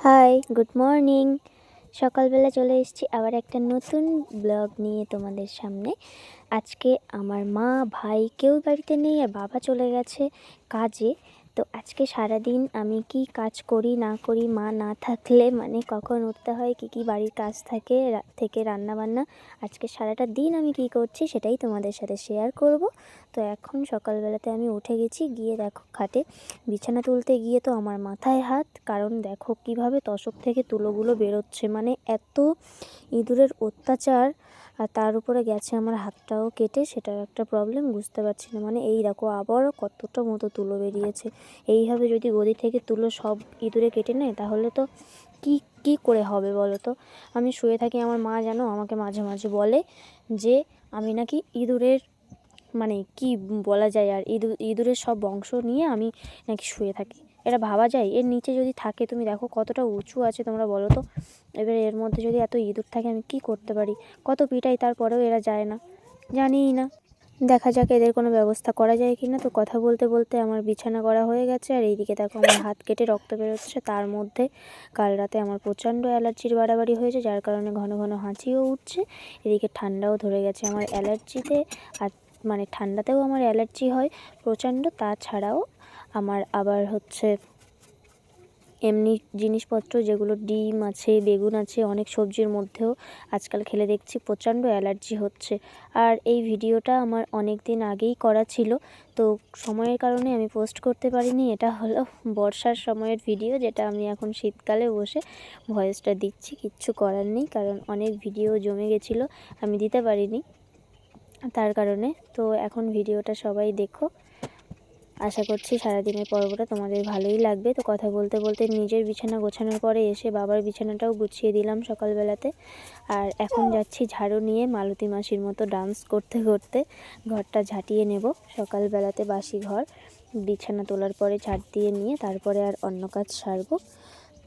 High, good morning. সকালবেলা চলে এসেছি আবার একটা নতুন ব্লগ নিয়ে তোমাদের সামনে। আজকে আমার মা, ভাই কেউ বাড়িতে নেই আর বাবা চলে গেছে কাজে। তো আজকে সারাদিন আমি কি কাজ করি না করি, মা না থাকলে মানে কখন উঠতে হয়, কি বাড়ির কাজ থাকে থেকে রান্নাবান্না, আজকে সারাটা দিন আমি কি করছি সেটাই তোমাদের সাথে শেয়ার করব। তো এখন সকালবেলাতে আমি উঠে গেছি, গিয়ে দেখো খাটে বিছানা তুলতে গিয়ে তো আমার মাথায় হাত, কারণ দেখো কিভাবে তসক থেকে তুলোগুলো বেরোচ্ছে, মানে এত ইঁদুরের অত্যাচার। আর তার উপরে গেছে আমার হাতটাও কেটে, সেটার একটা প্রবলেম বুঝতে পারছি না। মানে এই দেখো আবারও কতটা মতো তুলো বেরিয়েছে। এইভাবে যদি গদি থেকে তুলো সব ইঁদুরে কেটে নেয় তাহলে তো কি কি করে হবে বলো তো। আমি শুয়ে থাকি, আমার মা জানো আমাকে মাঝে মাঝে বলে যে আমি নাকি ইঁদুরের মানে কি বলা যায় আর ইঁদুরের সব বংশ নিয়ে আমি নাকি শুয়ে থাকি। এটা ভাবা যায়? এর নিচে যদি থাকে, তুমি দেখো কতটা উঁচু আছে, তোমরা বলো তো। এবার এর মধ্যে যদি এত ইঁদুর থাকে আমি কি করতে পারি? কত পিটাই, তারপরেও এরা যায় না, জানিই না। দেখা যাক এদের কোনো ব্যবস্থা করা যায় কি না। তো কথা বলতে বলতে আমার বিছানা করা হয়ে গেছে, আর এইদিকে দেখো আমার হাত কেটে রক্ত বেরোচ্ছে। তার মধ্যে কাল রাতে আমার প্রচণ্ড অ্যালার্জির বাড়াবাড়ি হয়েছে, যার কারণে ঘন ঘন হাঁচিও উঠছে। এদিকে ঠান্ডাও ধরে গেছে আমার অ্যালার্জিতে। আর মানে ঠান্ডাতেও আমার অ্যালার্জি হয় প্রচণ্ড। তাছাড়াও আমার আবার হচ্ছে এমনি জিনিসপত্র যেগুলো ডিম আছে, বেগুন আছে, অনেক সবজির মধ্যেও আজকাল খেলে দেখছি প্রচণ্ড অ্যালার্জি হচ্ছে। আর এই ভিডিওটা আমার অনেক দিন আগেই করা ছিল, তো সময়ের কারণে আমি পোস্ট করতে পারিনি। এটা হলো বর্ষার সময়ের ভিডিও, যেটা আমি এখন শীতকালে বসে ভয়েসটা দিচ্ছি। কিচ্ছু করার নেই, কারণ অনেক ভিডিও জমে গেছিলো, আমি দিতে পারিনি তার কারণে। তো এখন ভিডিওটা সবাই দেখো, আশা করছি সারাদিনের পর্বটা তোমাদের ভালোই লাগবে। তো কথা বলতে বলতে নিজের বিছানা গোছানোর পরে এসে বাবার বিছানাটাও গুছিয়ে দিলাম সকালবেলাতে। আর এখন যাচ্ছি ঝাড়ু নিয়ে মালতী মাসির মতো ডান্স করতে করতে ঘরটা ঝাঁটিয়ে নেব। সকালবেলাতে বাসি ঘর বিছানা তোলার পরে ঝাড় দিয়ে নিয়ে তারপরে আর অন্য কাজ সারবো।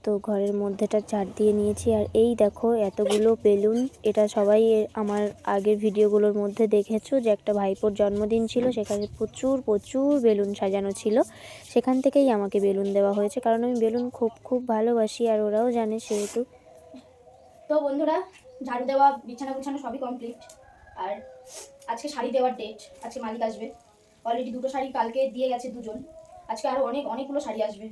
তো ঘরের মধ্যেটা ঝাড় দিয়ে নিয়েছি। আর এই দেখো এতগুলো বেলুন, এটা সবাই আমার আগের ভিডিওগুলোর মধ্যে দেখেছো যে একটা ভাইপোর জন্মদিন ছিল, সেখানে প্রচুর প্রচুর বেলুন সাজানো ছিল। সেখান থেকেই আমাকে বেলুন দেওয়া হয়েছে, কারণ আমি বেলুন খুব খুব ভালোবাসি, আর ওরাও জানে সেহেতু। তো বন্ধুরা, ঝাড়ু দেওয়া বিছানা গুছানো সবই কমপ্লিট। আর আজকে শাড়ি দেওয়ার ডেট, আজকে মালিক আসবে। অলরেডি দুটো শাড়ি কালকে দিয়ে গেছে দুজন, আজকে আরও অনেকগুলো শাড়ি আসবে।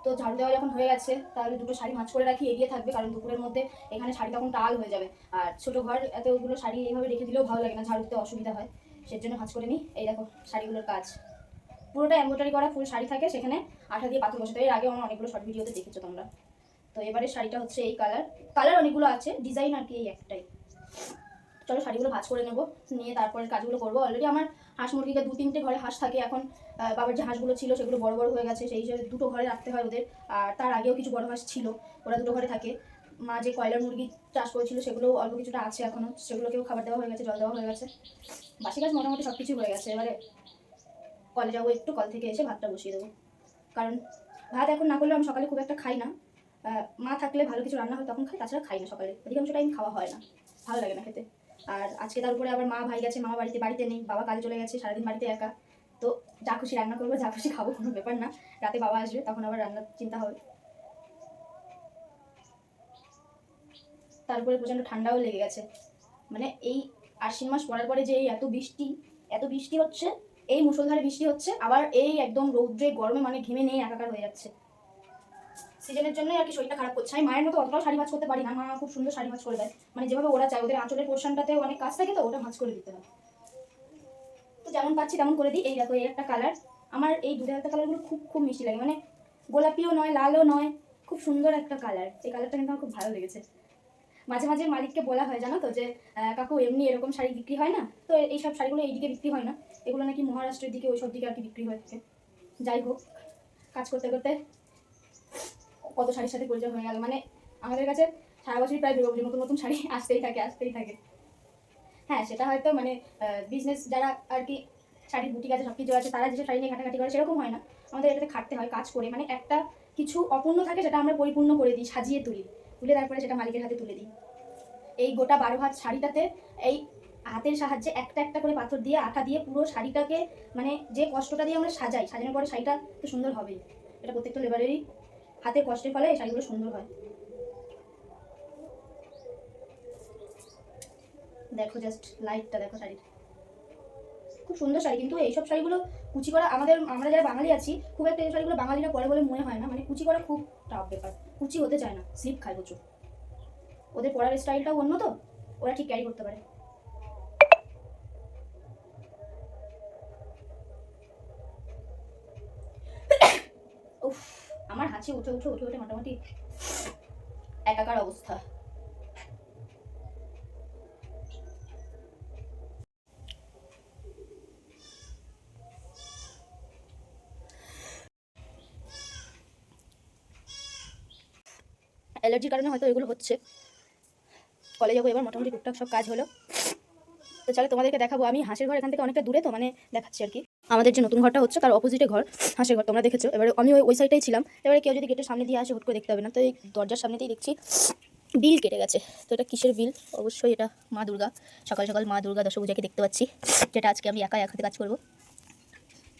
তো ঝাড়ু দেওয়া যখন হয়ে গেছে তাহলে দুটো শাড়ি ভাঁজ করে রাখি, এগিয়ে থাকবে, কারণ দুপুরের মধ্যে এখানে শাড়ি তখন টাল হয়ে যাবে। আর ছোটো ঘর এতগুলো শাড়ি এইভাবে রেখে দিলেও ভালো লাগে না, ঝাড়ু দিতে অসুবিধা হয়, সেজন্য ভাঁজ করে নিই। এই দেখো শাড়িগুলোর কাজ পুরোটা এমব্রয়ডারি করা ফুল শাড়ি থাকে, সেখানে আঠা দিয়ে পাথর বসাতে। এর আগেও আমার অনেকগুলো শর্ট ভিডিওতে দেখেছো তোমরা। তো এবারে শাড়িটা হচ্ছে এই কালার অনেকগুলো আছে, ডিজাইন আর কি এই একটাই। চলো শাড়িগুলো ভাঁজ করে নেবো, নিয়ে তারপরে কাজগুলো করবো। অলরেডি আমার হাঁস মুরগিকে 2-3টে ঘরে হাঁস থাকে। এখন বাবার যে হাঁসগুলো ছিল সেগুলো বড় বড় হয়ে গেছে, সেই হিসেবে দুটো ঘরে রাখতে হয় ওদের। আর তার আগেও কিছু বড় হাঁস ছিল, ওরা দুটো ঘরে থাকে। মা যে কয়লার মুরগি চাষ করেছিল সেগুলো অল্প কিছুটা আছে এখনও, সেগুলোকেও খাবার দেওয়া হয়ে গেছে, জল দেওয়া হয়ে গেছে। বাসি কাজ মোটামুটি সব কিছুই হয়ে গেছে। এবারে কলে যাবো, একটু কল থেকে এসে ভাতটা বসিয়ে দেবো, কারণ ভাত এখন না করলে আমি সকালে খুব একটা খাই না। মা থাকলে ভালো কিছু রান্না হয় তখন খাই, তাছাড়া খাই না সকালে, অধিকাংশ টাইম খাওয়া হয় না, ভালো লাগে না খেতে। আর আজকে তার উপরে আবার মা ভাই গেছে, মামা বাড়িতে নেই, বাবা কাজে চলে গেছে, সারাদিন বাড়িতে একা। তো যা খুশি রান্না করবো, যা খুশি খাবো, কোনো ব্যাপার না। রাতে বাবা আসবে, তখন আবার রান্নার চিন্তা হবে। তারপরে প্রচণ্ড ঠান্ডাও লেগে গেছে। মানে এই আশ্বিন মাস পড়ার পরে যে এই এত বৃষ্টি হচ্ছে, এই মুষলধারে বৃষ্টি হচ্ছে, আবার এই একদম রৌদ্রে গরমে মানে ঘেমে নেই একাকার হয়ে যাচ্ছে। সিজনের জন্যই আর কি শরীরটা খারাপ করছে। আমি মায়ের মতো অতটাও শাড়ি ভাঁজ করতে পারি না, মা খুব সুন্দর শাড়ি ভাঁজ করে দেয়, মানে যেভাবে ওরা চায়। ওদের আঁচলের পোর্শনটাতেও অনেক কাজ থাকে, তো ওটা ভাঁজ করে দিতে হয়। তো যেমন পাচ্ছি তেমন করে দিই। এই দেখো এই একটা কালার, আমার এই দুধে একটা কালারগুলো খুব খুব মিষ্টি লাগে, মানে গোলাপিও নয় লালও নয়, খুব সুন্দর একটা কালার। এই কালারটা কিন্তু আমার খুব ভালো লেগেছে। মাঝে মাঝে মালিককে বলা হয় জানো তো, যে কাকু এমনি এরকম শাড়ি বিক্রি হয় না, তো এইসব শাড়িগুলো এইদিকে বিক্রি হয় না, এগুলো নাকি মহারাষ্ট্রের দিকে ওইসব দিকে আর কি বিক্রি হয়ে থাকে। যাই হোক, কাজ করতে করতে কত শাড়ির সাথে পরিচয় হয়ে গেল। মানে আমাদের কাছে সারা বছরই প্রায় দুর্গাপুজোর নতুন নতুন শাড়ি আসতেই থাকে। হ্যাঁ, সেটা হয়তো মানে বিজনেস যারা আর কি শাড়ির বুটিক আছে, সব কিছু আছে, তারা যেসব শাড়ি নিয়ে ঘাটাঘাটি করে সেরকম হয় না। আমাদের এটাতে খাটতে হয়, কাজ করে, মানে একটা কিছু অপূর্ণ থাকে সেটা আমরা পরিপূর্ণ করে দিই, সাজিয়ে তুলে তারপরে সেটা মালিকের হাতে তুলে দিই। এই গোটা 12 হাত শাড়িটাতে এই হাতের সাহায্যে একটা একটা করে পাথর দিয়ে আঠা দিয়ে পুরো শাড়িটাকে, মানে যে কষ্টটা দিয়ে আমরা সাজানোর পরে শাড়িটা তো সুন্দর হবেই। এটা প্রত্যেকটা লেবারেরই হাতের কষ্টের ফলে এই শাড়িগুলো সুন্দর হয়। দেখো জাস্ট লাইটটা দেখো শাড়ির, খুব সুন্দর শাড়ি। কিন্তু এইসব শাড়িগুলো কুচি করা, আমরা যারা বাঙালি আছি খুব একটা এই শাড়িগুলো বাঙালিরা পরে বলে মনে হয় না, মানে কুচি করা খুব টাফ ব্যাপার, কুচি হতে চায় না, স্লিপ খায় প্রচুর। ওদের পরার স্টাইলটাও অন্য, তো ওরা ঠিক ক্যারি করতে পারে। উফ, আমার হাঁচি উঠে উঠে উঠে উঠে মোটামুটি একাকার অবস্থা। অ্যালার্জির কারণে হয়তো এগুলো হচ্ছে। কলেজে যাবো এবার, মোটামুটি টুকটাক সব কাজ হলো। তো চলো তোমাদেরকে দেখাবো। আমি হাঁসের ঘর এখান থেকে অনেকটা দূরে, তো মানে দেখাচ্ছি আর কি। আমাদের যে নতুন ঘরটা হচ্ছে তার অপোজিটে ঘর, হাঁসের ঘর, তোমরা দেখেছো। এবারে আমি ওই সাইডটাই ছিলাম। এবারে কেউ যদি গেটের সামনে দিয়ে আসে হুট করে দেখতে হবে না, তো এই দরজার সামনেতেই দেখছি বিল কেটে গেছে। তো এটা কিসের বিল? অবশ্যই এটা মা দুর্গা। সকাল সকাল মা দুর্গা দশভূজাকে দেখতে পাচ্ছি, যেটা আজকে আমি একা এক হাতে কাজ করবো।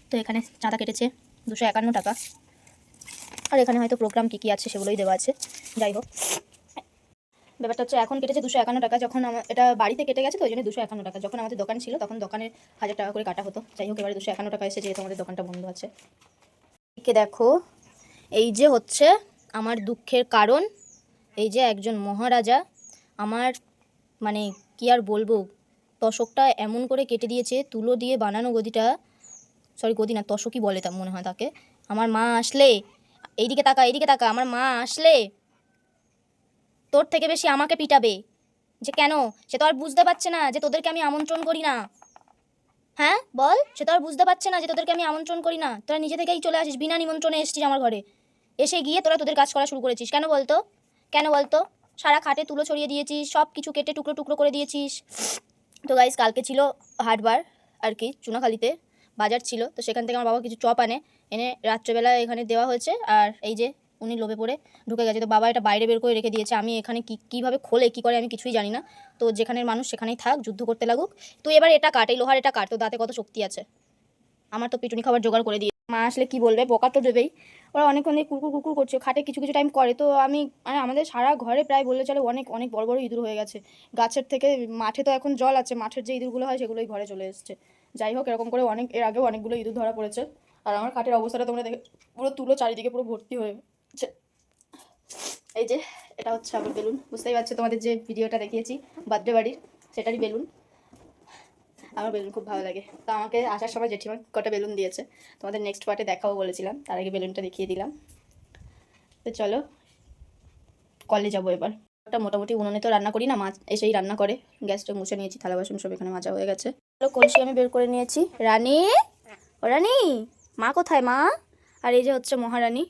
তো এখানে চাঁদা কেটেছে 251 টাকা। আর এখানে হয়তো প্রোগ্রাম কী কী আছে সেগুলোই দেওয়া আছে। যাই হোক, ব্যাপারটা হচ্ছে এখন কেটেছে 251 টাকা। যখন এটা বাড়িতে কেটে গেছে তো ওই জন্য 251 টাকা। যখন আমাদের দোকান ছিল তখন দোকানে 1000 টাকা করে কাটা হতো। যাই হোক, এবারে 251 টাকা এসে যেহেতু আমাদের দোকানটা বন্ধ আছে। একে দেখো, এই যে হচ্ছে আমার দুঃখের কারণ। এই যে একজন মহারাজা আমার, মানে কি আর বলবো, তশকটা এমন করে কেটে দিয়েছে, তুলো দিয়ে বানানো গদিটা, সরি গদি না, তশকই বলে তা মনে হয় তাকে। আমার মা আসলে, এইদিকে তাকা এইদিকে তাকা, আমার মা আসলে তোর থেকে বেশি আমাকে পিটাবে। যে কেন? সে তো আর বুঝতে পারছে না যে তোদেরকে আমি আমন্ত্রণ করি না। হ্যাঁ বল, সে তো আর বুঝতে পারছে না যে তোদেরকে আমি আমন্ত্রণ করি না। তোরা নিজে থেকেই চলে আসিস, বিনা নিমন্ত্রণে এসেছিস আমার ঘরে। এসে গিয়ে তোরা তোদের কাজ করা শুরু করেছিস। কেন বলতো? কেন বলতো? সারা খাটে তুলো ছড়িয়ে দিয়েছিস, সব কিছু কেটে টুকরো টুকরো করে দিয়েছিস। তো গাইস, কালকে ছিল হাটবার আর কি, চুনাখালিতে বাজার ছিল। তো সেখান থেকে আমার বাবা কিছু চপ এনে রাত্রেবেলা এখানে দেওয়া হয়েছে। আর এই যে উনি লোভে পড়ে ঢুকে গেছে, তো বাবা এটা বাইরে বের করে রেখে দিয়েছে। আমি এখানে কীভাবে খোলে কী করে আমি কিছুই জানি না। তো যেখানের মানুষ সেখানেই থাক, যুদ্ধ করতে লাগুক। তুই এবার এটা কাট, এই লোহার এটা কাট, তো দাঁতে কত শক্তি আছে। আমার তো পিটুনি খাবার জোগাড় করে দিয়ে, মা আসলে কি বলবে, বকা তো দেবেই। ওরা অনেকক্ষণ দিয়ে কুকুর কুকুর করছে, খাটে কিছু কিছু টাইম করে। তো আমি মানে আমাদের সারা ঘরে প্রায় বললে চলে অনেক অনেক বড় বড় ইঁদুর হয়ে গেছে। গাছের থেকে মাঠে তো এখন জল আছে, মাঠের যে ইঁদুরগুলো হয় সেগুলোই ঘরে চলে এসছে। যাই হোক, এরকম করে এর আগেও অনেকগুলো ইঁদুর ধরা পড়েছে। আর আমার খাটের অবস্থাটা তোমরা দেখে, পুরো তুলো চারিদিকে পুরো ভর্তি হয়েছে। এই যে এটা হচ্ছে আমার বেলুন, বুঝতেই পারছো, তোমাদের যে ভিডিওটা দেখিয়েছি বার্থডে বাড়ির, সেটারই বেলুন। আমার বেলুন খুব ভালো লাগে। তো আমাকে আসার সময় জেঠিমা কটা বেলুন দিয়েছে, তোমাদের নেক্সট পার্টে দেখাবো বলেছিলাম, তার আগে বেলুনটা দেখিয়ে দিলাম। তো চলো কলে যাবো এবার। ওটা মোটামুটি উনুনে তো রান্না করি না, মা এসেই রান্না করে। গ্যাসটা মুছে নিয়েছি, থালা বাসন সব এখানে মাজা হয়ে গেছে। চলো, কলসি আমি বের করে নিয়েছি। রানী, ও রানী, মা কোথায় মা? আর এই যে হচ্ছে মহারানী,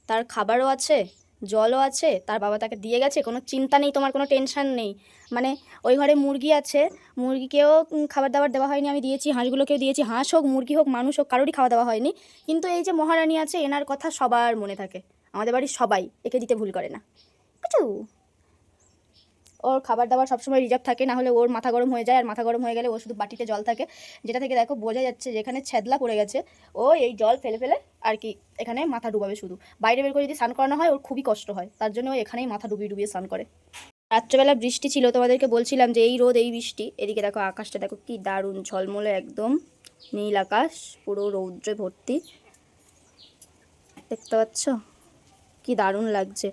তার খাবারও আছে, জলও আছে, তার বাবা তাকে দিয়ে গেছে, কোনো চিন্তা নেই, তোমার কোনো টেনশন নেই। মানে ওই ঘরে মুরগি আছে, মুরগিকেও খাবার দাবার দেওয়া হয়নি, আমি দিয়েছি। হাঁসগুলোকেও দিয়েছি, হাঁস হোক মুরগি হোক মানুষ হোক কারোরই খাওয়া দাওয়া হয়নি। কিন্তু এই যে মহারানী আছে, এনার কথা সবার মনে থাকে, আমাদের বাড়ির সবাই একে দিতে ভুল করে না। বুঝছো, ওর খাবার দাবার সবসময় রিজার্ভ থাকে, না হলে ওর মাথা গরম হয়ে যায়। আর মাথা গরম হয়ে গেলে ওর শুধু বাটিতে জল থাকে, যেটা থেকে দেখো বোঝা যাচ্ছে যেখানে ছেদলা পড়ে গেছে, ও এই জল ফেলে ফেলে আর কি এখানে মাথা ডুবাবে শুধু। বাইরে বের করে যদি স্নান করানো হয় ওর খুবই কষ্ট হয়, তার জন্য ও এখানেই মাথা ডুবিয়ে ডুবিয়ে স্নান করে। রাত্রেবেলা বৃষ্টি ছিল, তোমাদেরকে বলছিলাম যে এই রোদ এই বৃষ্টি। এদিকে দেখো আকাশটা দেখো কি দারুণ ঝলমলে, একদম নীল আকাশ, পুরো রৌদ্রে ভর্তি, দেখতে পাচ্ছ কি দারুণ লাগছে।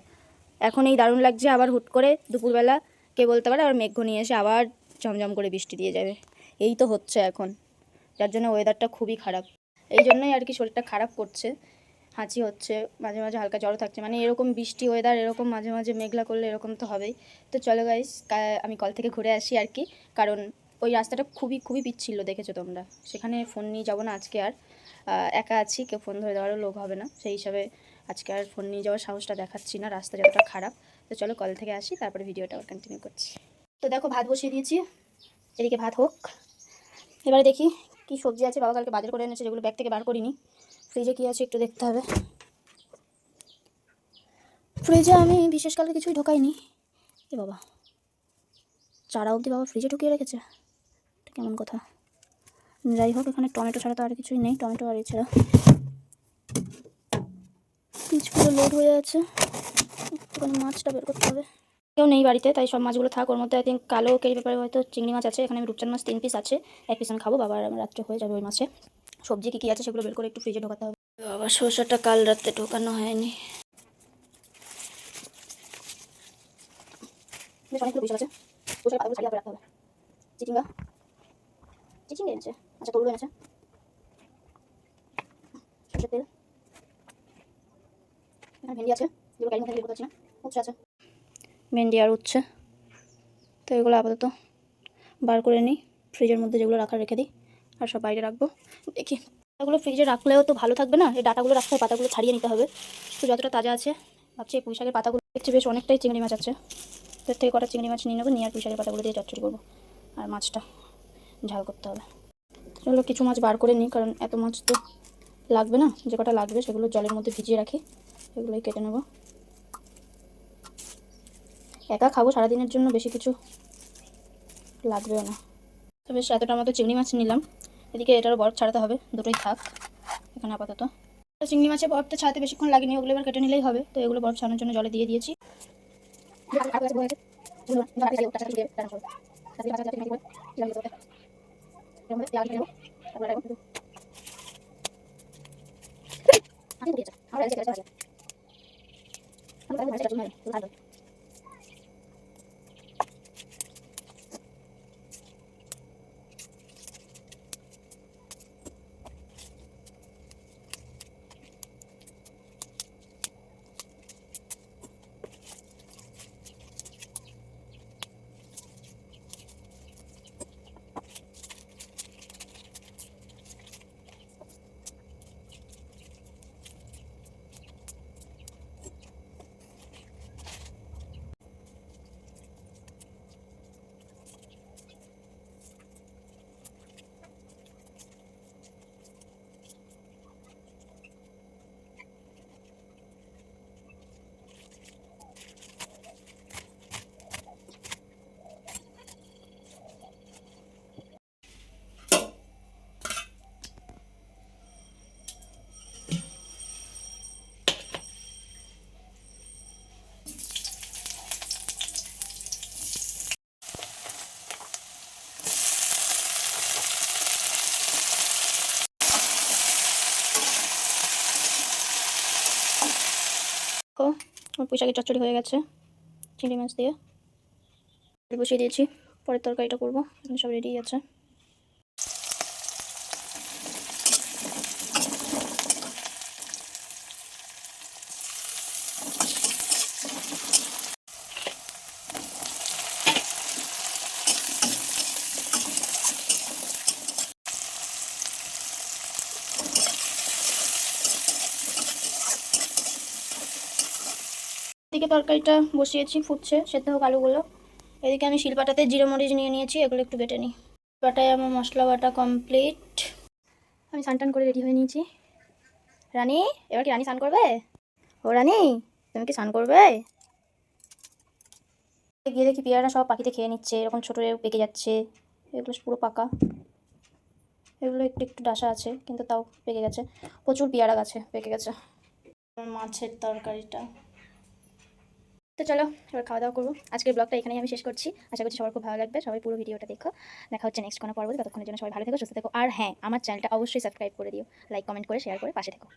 এখন এই দারুণ লাগছে, আবার হুট করে দুপুরবেলা কে বলতে পারে আবার মেঘ নিয়ে এসে আবার ঝমঝম করে বৃষ্টি দিয়ে যাবে। এই তো হচ্ছে এখন, যার জন্য ওয়েদারটা খুবই খারাপ। এই জন্যই আর কি শরীরটা খারাপ করছে, হাঁচি হচ্ছে, মাঝে মাঝে হালকা জ্বর থাকছে। মানে এরকম বৃষ্টি ওয়েদার, এরকম মাঝে মাঝে মেঘলা করলে এরকম তো হবেই। তো চলো গাইস, আমি কল থেকে ঘুরে আসি আর কি, কারণ ওই রাস্তাটা খুবই খুবই পিচ্ছিল, দেখেছো তোমরা। সেখানে ফোন নিয়ে যাবো না আজকে আর, একা আছি, কেউ ফোন ধরে দেওয়ারও লোক হবে না, সেই হিসাবে আজকে আর ফোন নিয়ে যাওয়ার সাহসটা দেখাচ্ছি না, রাস্তা যতটা খারাপ। তো চলো কল থেকে আসি, তারপরে ভিডিওটা আবার কন্টিনিউ করছি। তো দেখো ভাত বসিয়ে দিয়েছি, এদিকে ভাত হোক। এবারে দেখি কি সবজি আছে, বাবা কালকে বাজার করে এনেছে, যেগুলো ব্যাগ থেকে বার করিনি। ফ্রিজে কী আছে একটু দেখতে হবে। ফ্রিজে আমি বিশেষ কালকে কিছুই ঢোকাইনি। এ বাবা, চারা অবধি বাবা ফ্রিজে ঢুকিয়ে রেখেছে, এটা কেমন কথা। যাই হোক, এখানে টমেটো ছাড়া তো আর কিছুই নেই, টমেটো আর এছাড়া ফ্রিজ পুরো লোড হয়ে আছে, একটুখানি মাছটা বের করতে হবে। কেউ নেই বাড়িতে, তাই সব মাছগুলো থাক। ওর মধ্যে আই থিঙ্ক কালো কেরি ব্যাপারে হয়তো চিংড়ি মাছ আছে। এখানে আমি রূপচাঁদ মাছ 3 পিস আছে, 1 পিস আমি খাবো, বাবার আমার রাত্রে হয়ে যাবে ওই মাছে। সবজি কী কী আছে সেগুলো বের করে একটু ফ্রিজে ঢোকাতে হবে। বাবা শসাটা কাল রাতে ঢোকানো হয়নি। বেশ অনেকগুলো পুঁই শাক আছে, পুঁই শাকের পাতাগুলো ছাড়িয়ে রাখতে হবে। চিচিঙ্গা এনেছে, আচ্ছা তরুণ এনেছে, সরষের তেল, এখানে ভেন্ডি আছে যেগুলো গাড়ির মধ্যে বের করতে পারছি না, উচ্ছে আছে, ভেন্ডি আর উচ্ছে। তো এগুলো আপাতত বার করে নিই, ফ্রিজের মধ্যে যেগুলো রাখার রেখে দিই, আর সব বাইরে রাখবো। দেখি এগুলো ফ্রিজে রাখলেও তো ভালো থাকবে না, এই ডাটাগুলো রাখতে হবে, পাতাগুলো ছাড়িয়ে নিতে হবে। তো যতটা তাজা আছে ভাবছি এই পুঁই শাকের পাতাগুলো দেখছি বেশ অনেকটাই চিংড়ি মাছ আছে, এর থেকে কটা চিংড়ি মাছ নিয়ে নেবো, নিয়ে আর পুঁই শাকের পাতাগুলো দিয়ে চচ্চড়ি করবো, আর মাছটা ঝাল করতে হবে। চলো কিছু মাছ বার করে নিই, কারণ এত মাছ তো লাগবে না, যে কটা লাগবে সেগুলো জলের মধ্যে ভিজিয়ে রাখি, এগুলোই কেটে নেবো। একা খাবো সারাদিনের জন্য, বেশি কিছু লাগবেও না। তো বেশ এতটার মতো চিংড়ি মাছ নিলাম, এদিকে এটারও বরফ ছাড়াতে হবে, দুটোই থাক এখানে আপাতত। চিংড়ি মাছের বরফটা ছাড়াতে বেশিক্ষণ লাগেনি, ওগুলো এবার কেটে নিলেই হবে। তো এগুলো বরফ ছাড়ানোর জন্য জলে দিয়ে দিয়েছি। ও আমার পুঁই শাকের চচ্চড়ি হয়ে গেছে চিংড়ি মাছ দিয়ে, বসিয়ে দিয়েছি। পরের তরকারিটা করবো, এখানে সব রেডি আছে। এদিকে তরকারিটা বসিয়েছি, ফুটছে, সেদ্ধ হোক আলুগুলো। এদিকে আমি শিলপাটাতে জিরে মরিচ নিয়ে নিয়েছি, এগুলো একটু বেটে নিই। বাটায় আমার মশলা বাটা কমপ্লিট। আমি স্নান করে রেডি হয়ে নিয়েছি। রানী, এবার কি রানী স্নান করবে? ও রানী, তুমি কি স্নান করবে? গিয়ে দেখি পেয়ারা সব পাখিতে খেয়ে নিচ্ছে, এরকম ছোটো পেকে যাচ্ছে, এগুলো পুরো পাকা, এগুলো একটু একটু ডাসা আছে কিন্তু তাও পেকে গেছে, প্রচুর পেয়ারা গাছে পেকে গেছে। মাছের তরকারিটা, তো চলো এবার খাওয়া দাওয়া করবো। আজকের ব্লগটা এখানেই আমি শেষ করছি, আশা করছি সবার খুব ভালো লাগবে, সবাই পুরো ভিডিওটা দেখো। দেখা হচ্ছে নেক্সট কোনো পর্ব, ততক্ষণের জন্য সবাই ভালো থেকো, সুস্থ থেকো, আর হ্যাঁ আমার চ্যানেলটা অবশ্যই সাবস্ক্রাইব করে দিও, লাইক কমেন্ট করে শেয়ার করে পাশে থেকো।